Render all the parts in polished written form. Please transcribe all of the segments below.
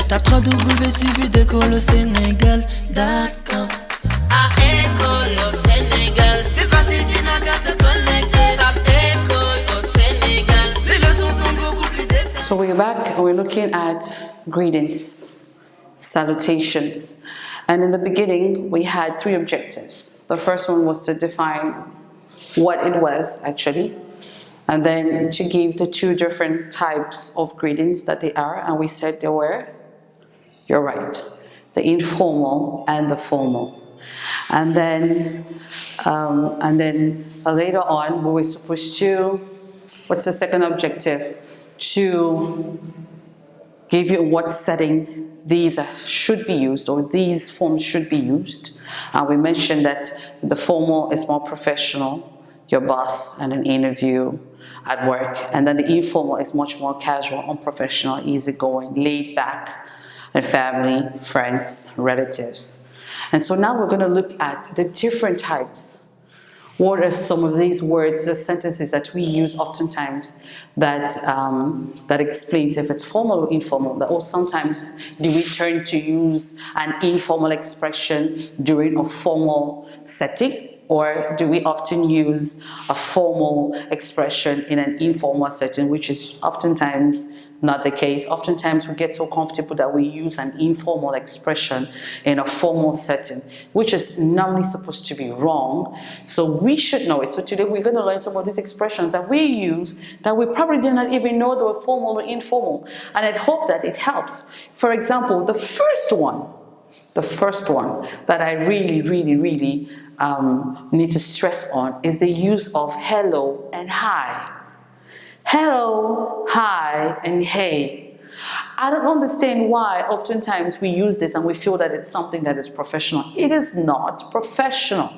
Tape www.suividecolosénégal.com. À École au Sénégal, c'est facile, tu n'as qu'à te connecter. Tape École au Sénégal, les leçons sont beaucoup plus détaillées. So we're back and we're looking at greetings, salutations. And in the beginning, we had 3 objectives. The first one was to define what it was actually, and then to give the 2 different types of greetings that they are, and we said they were, you're right, the informal and the formal. And then later on, we were supposed to, what's the second objective? To give you what setting these should be used, or these forms should be used. We mentioned that the formal is more professional, your boss and an interview at work, and then the informal is much more casual, unprofessional, easygoing, laid back, and family, friends, relatives. And so now we're going to look at the different types. What are some of these words, the sentences that we use oftentimes that explains if it's formal or informal? Or sometimes do we turn to use an informal expression during a formal setting? Or do we often use a formal expression in an informal setting, which is oftentimes not the case. Oftentimes we get so comfortable that we use an informal expression in a formal setting, which is normally supposed to be wrong. So we should know it. So today we're going to learn some of these expressions that we use that we probably did not even know they were formal or informal. And I hope that it helps. For example, the first one that I really need to stress on is the use of hello and hi. Hello, hi, and hey. I don't understand why oftentimes we use this and we feel that it's something that is professional. It is not professional.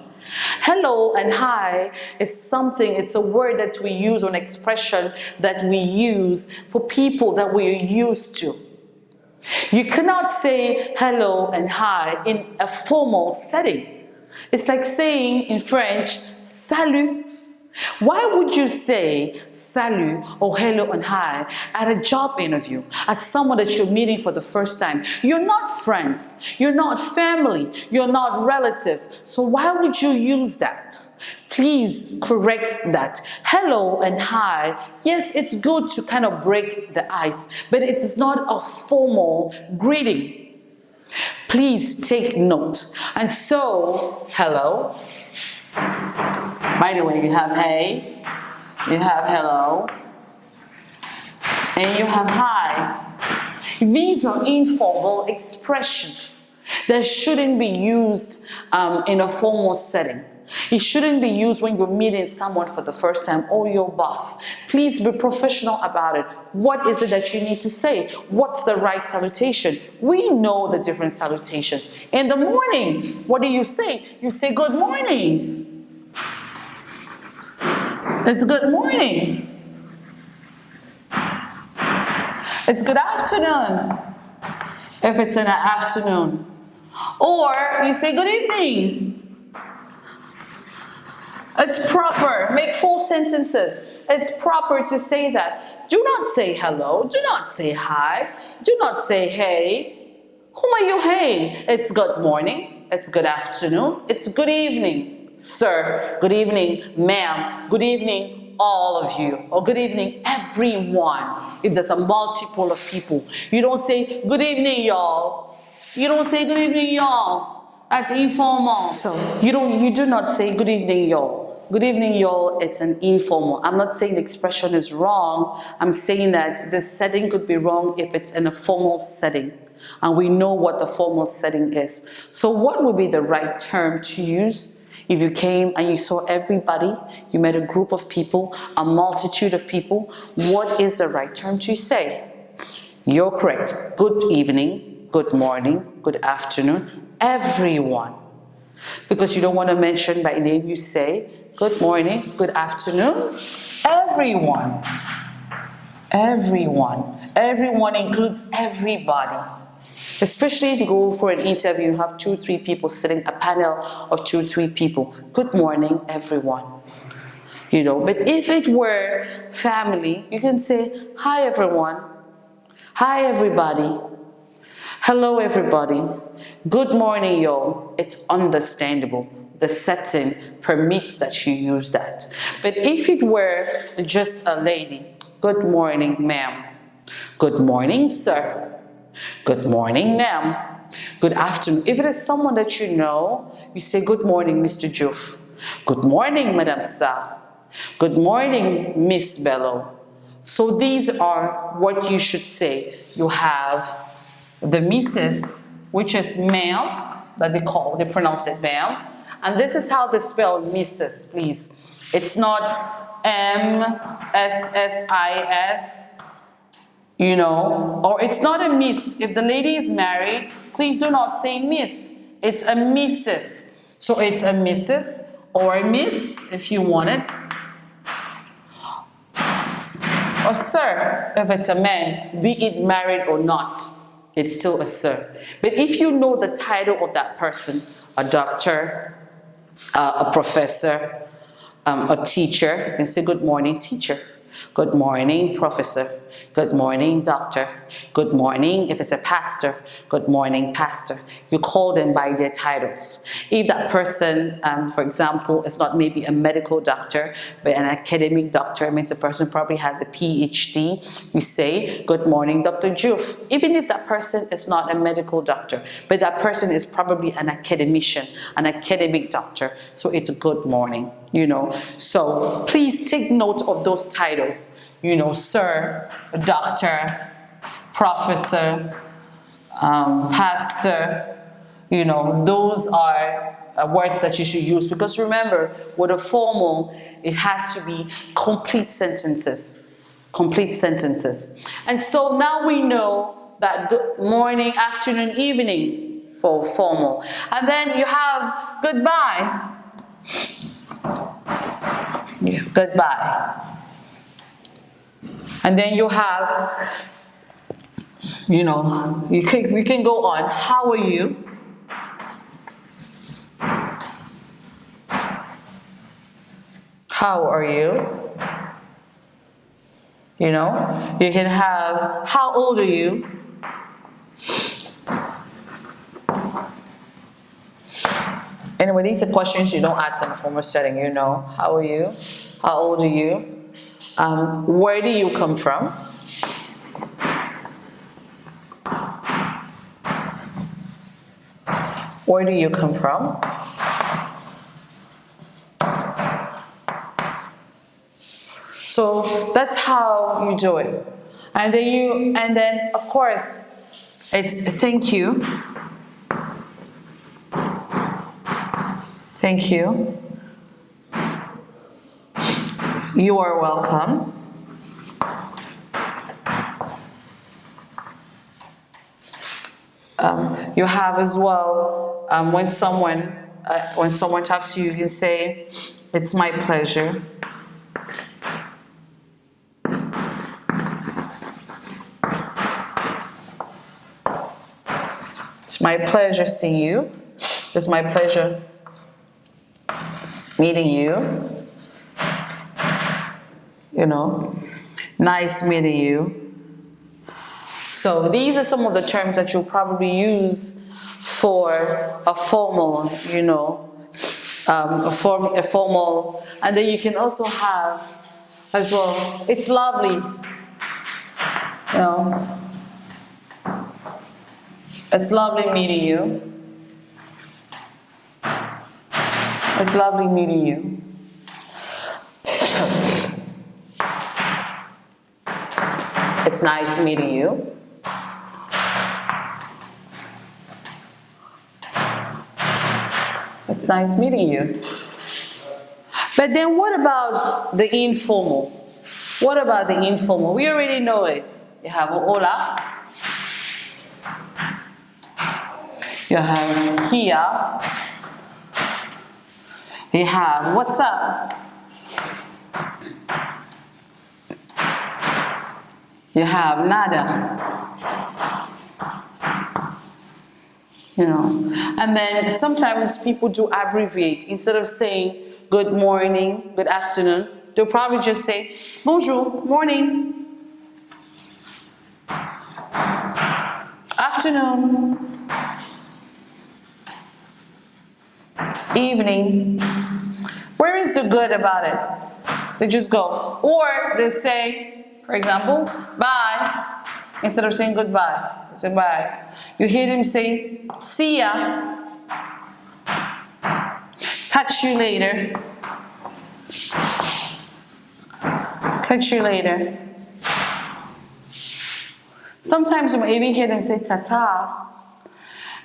Hello and hi is something, it's a word that we use, or an expression that we use for people that we are used to. You cannot say hello and hi in a formal setting. It's like saying in French, salut. Why would you say salut or hello and hi at a job interview, as someone that you're meeting for the first time? You're not friends, you're not family, you're not relatives. So why would you use that? Please correct that. Hello and hi, yes, it's good to kind of break the ice, but it is not a formal greeting. Please take note. And so, hello. By the way, you have hey, you have hello, and you have hi. These are informal expressions that shouldn't be used in a formal setting. It shouldn't be used when you're meeting someone for the first time or your boss. Please be professional about it. What is it that you need to say? What's the right salutation? We know the different salutations. In the morning, what do you say? You say good morning. It's good morning. It's good afternoon, if it's in the afternoon. Or you say good evening. It's proper. Make full sentences. It's proper to say that. Do not say hello. Do not say hi. Do not say hey. Whom are you hey? It's good morning. It's good afternoon. It's good evening. Sir, good evening, ma'am, good evening, all of you, or good evening, everyone, if there's a multiple of people. You don't say, good evening, y'all. You don't say, good evening, y'all. That's informal. So you do not say, good evening, y'all. Good evening, y'all. It's an informal. I'm not saying the expression is wrong. I'm saying that the setting could be wrong if it's in a formal setting. And we know what the formal setting is. So what would be the right term to use? If you came and you saw everybody, you met a group of people, a multitude of people, what is the right term to say? You're correct. Good evening, good morning, good afternoon, everyone. Because you don't want to mention by name, you say, good morning, good afternoon, everyone. Everyone. Everyone includes everybody. Especially if you go for an interview, you have 2 or 3 people sitting, a panel of 2 or 3 people. Good morning, everyone. You know, but if it were family, you can say, hi, everyone. Hi, everybody. Hello, everybody. Good morning, y'all. It's understandable. The setting permits that you use that. But if it were just a lady, good morning, ma'am. Good morning, sir. Good morning, ma'am. Good afternoon. If it is someone that you know, you say, good morning, Mr. Juf. Good morning, Madam Sa. Good morning, Miss Bello. So these are what you should say. You have the Mrs., which is ma'am, that they pronounce it ma'am. And this is how they spell Mrs., please. It's not M-S-S-I-S, you know, or it's not a miss. If the lady is married, please do not say miss. It's a Mrs. So it's a Mrs. or a miss, if you want it. Or sir, if it's a man, be it married or not, it's still a sir. But if you know the title of that person, a doctor, a professor, a teacher, you can say good morning, teacher. Good morning, professor. Good morning, doctor. Good morning, if it's a pastor. Good morning, pastor. You call them by their titles. If that person, for example, is not maybe a medical doctor, but an academic doctor, means the person probably has a PhD, you say, good morning, Dr. Juf. Even if that person is not a medical doctor, but that person is probably an academician, an academic doctor, so it's good morning, you know. So please take note of those titles. You know, sir, doctor, professor, pastor, you know, those are words that you should use, because remember, with a formal, it has to be complete sentences. Complete sentences. And so now we know that good morning, afternoon, evening for formal. And then you have goodbye. Yeah, goodbye. And then you have, you know, we can go on. How are you? How are you? You know, you can have, how old are you? Anyway, these are questions you don't ask in a formal setting, you know. How are you? How old are you? Where do you come from? Where do you come from? So that's how you do it. And then of course, it's thank you. Thank you. You are welcome. You have as well, when someone talks to you, you can say, it's my pleasure. It's my pleasure seeing you. It's my pleasure meeting you. You know, nice meeting you. So these are some of the terms that you'll probably use for a formal, you know, a formal, and then you can also have as well, it's lovely, you know, it's lovely meeting you. It's lovely meeting you. It's nice meeting you. It's nice meeting you. But then what about the informal? What about the informal? We already know it. You have hola. You have here. You have what's up. You have nada. You know, and then sometimes people do abbreviate. Instead of saying good morning, good afternoon, they'll probably just say bonjour, morning. afternoon, evening. Where is the good about it? They just go. Or they say, for example, bye. Instead of saying goodbye, they say bye. You hear them say, see ya. Catch you later. Catch you later. Sometimes you may even hear them say ta-ta.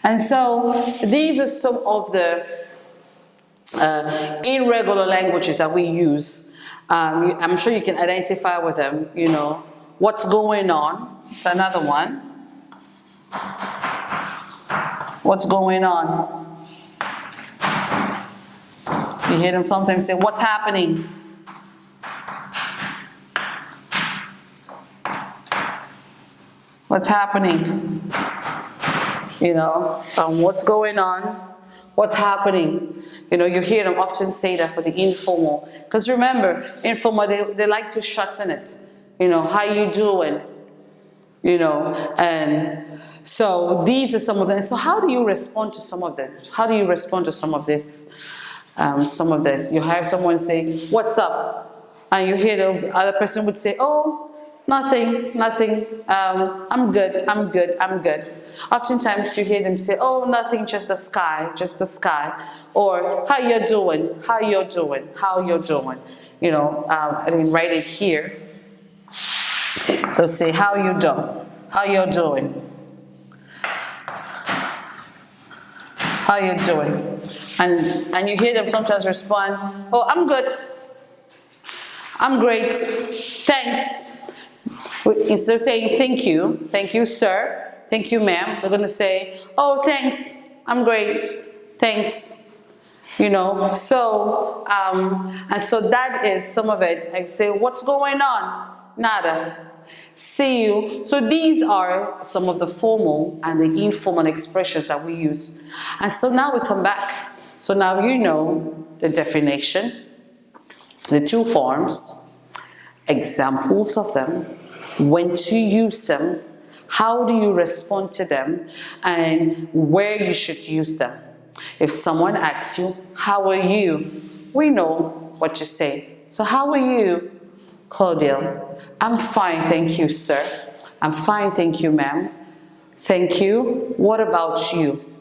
And so these are some of the irregular languages that we use. I'm sure you can identify with them, you know. What's going on? It's another one. What's going on? You hear them sometimes say, what's happening? What's happening? You know, what's going on? What's happening? You know, you hear them often say that for the informal. Because remember, informal, they like to shorten it. You know, how you doing? You know, and so these are some of them. So how do you respond to some of them? How do you respond to some of this? You hear someone say, what's up? And you hear the other person would say, oh, nothing. I'm good. Oftentimes you hear them say, oh, nothing, just the sky. Or, how you doing? You know, I didn't write it here. They'll say, how you doing? And you hear them sometimes respond, oh, I'm good. I'm great. Thanks. Instead of saying thank you, sir, thank you, ma'am, they're going to say, oh, thanks, I'm great, thanks. You know, so, and so that is some of it. I say, what's going on? Nada. See you. So these are some of the formal and the informal expressions that we use. And so now we come back. So now you know the definition, the two forms, examples of them, when to use them, how do you respond to them, and where you should use them. If someone asks you, how are you? We know what to say. So how are you, Claudia? I'm fine, thank you, sir. I'm fine, thank you, ma'am. Thank you. What about you?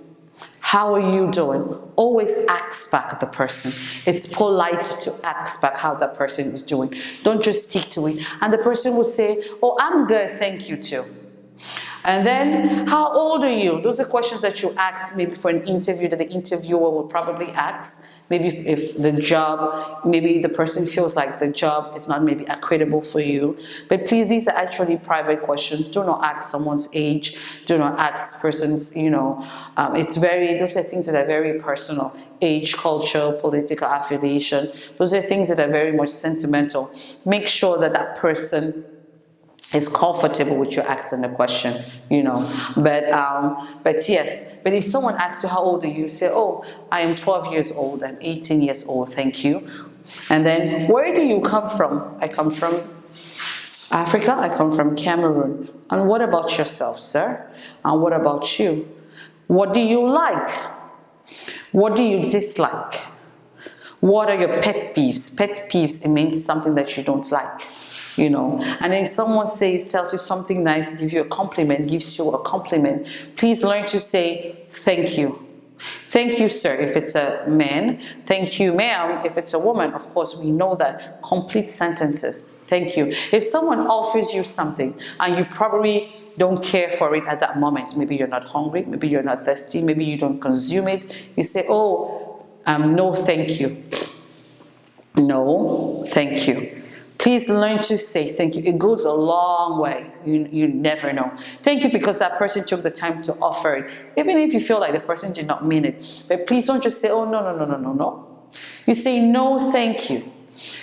How are you doing? Always ask back the person. It's polite to ask back how that person is doing. Don't just stick to it. And the person will say, oh, I'm good, thank you too. And then, how old are you? Those are questions that you ask maybe for an interview that the interviewer will probably ask. Maybe if the job, maybe the person feels like the job is not maybe equitable for you. But please, these are actually private questions. Do not ask someone's age. Do not ask persons, you know, those are things that are very personal. Age, culture, political affiliation. Those are things that are very much sentimental. Make sure that that person is comfortable with you asking the question, you know. But yes, but if someone asks you how old are you, say, oh, I am 12 years old, I'm 18 years old, thank you. And then, where do you come from? I come from Africa, I come from Cameroon. And what about yourself, sir? And what about you? What do you like? What do you dislike? What are your pet peeves? Pet peeves, it means something that you don't like. You know, and then someone tells you something nice, gives you a compliment, please learn to say thank you. Thank you, sir, if it's a man. Thank you, ma'am, if it's a woman. Of course, we know that. Complete sentences. Thank you. If someone offers you something and you probably don't care for it at that moment, maybe you're not hungry, maybe you're not thirsty, maybe you don't consume it, you say, oh, no, thank you. No, thank you. Please learn to say thank you. It goes a long way. You never know. Thank you because that person took the time to offer it. Even if you feel like the person did not mean it. But please don't just say, oh, no. You say, no, thank you.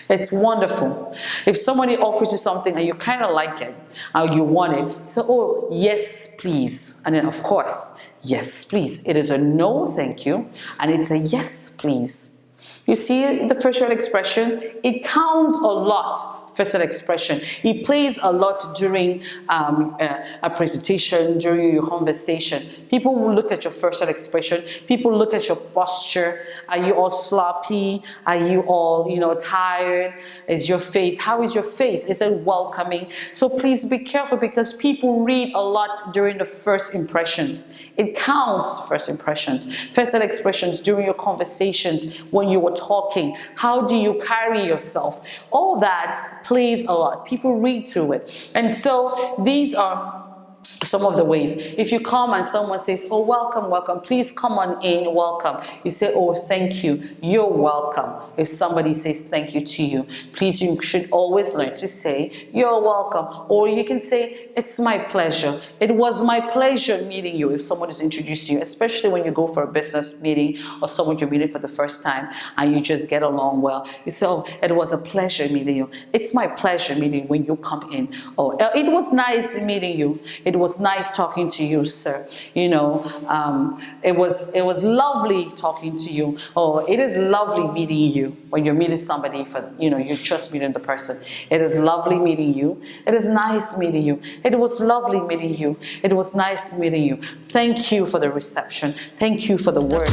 It's wonderful. If somebody offers you something and you kind of like it, or you want it, so, oh, yes, please. And then, of course, yes, please. It is a no, thank you. And it's a yes, please. You see the facial expression? It counts a lot facial expression. It plays a lot during a presentation, during your conversation. People will look at your facial expression. People look at your posture. Are you all sloppy? Are you all, tired? Is your face? How is your face? Is it welcoming? So please be careful, because people read a lot during the first impressions. It counts, first impressions, facial expressions during your conversations, when you were talking. How do you carry yourself? All that plays a lot. People read through it. And so these are some of the ways. If you come and someone says, oh, welcome, welcome, please come on in, welcome. You say, oh, thank you, you're welcome. If somebody says thank you to you, please, you should always learn to say, you're welcome. Or you can say, it's my pleasure. It was my pleasure meeting you. If someone is introducing you, especially when you go for a business meeting or someone you're meeting for the first time and you just get along well, you say, oh, it was a pleasure meeting you. It's my pleasure meeting when you come in. Oh, it was nice meeting you. It was nice talking to you, sir. It was lovely talking to you. Oh, it is lovely meeting you. When you're meeting somebody for, you're just meeting the person. It is lovely meeting you. It is nice meeting you. It was lovely meeting you. It was nice meeting you. Thank you for the reception. Thank you for the words.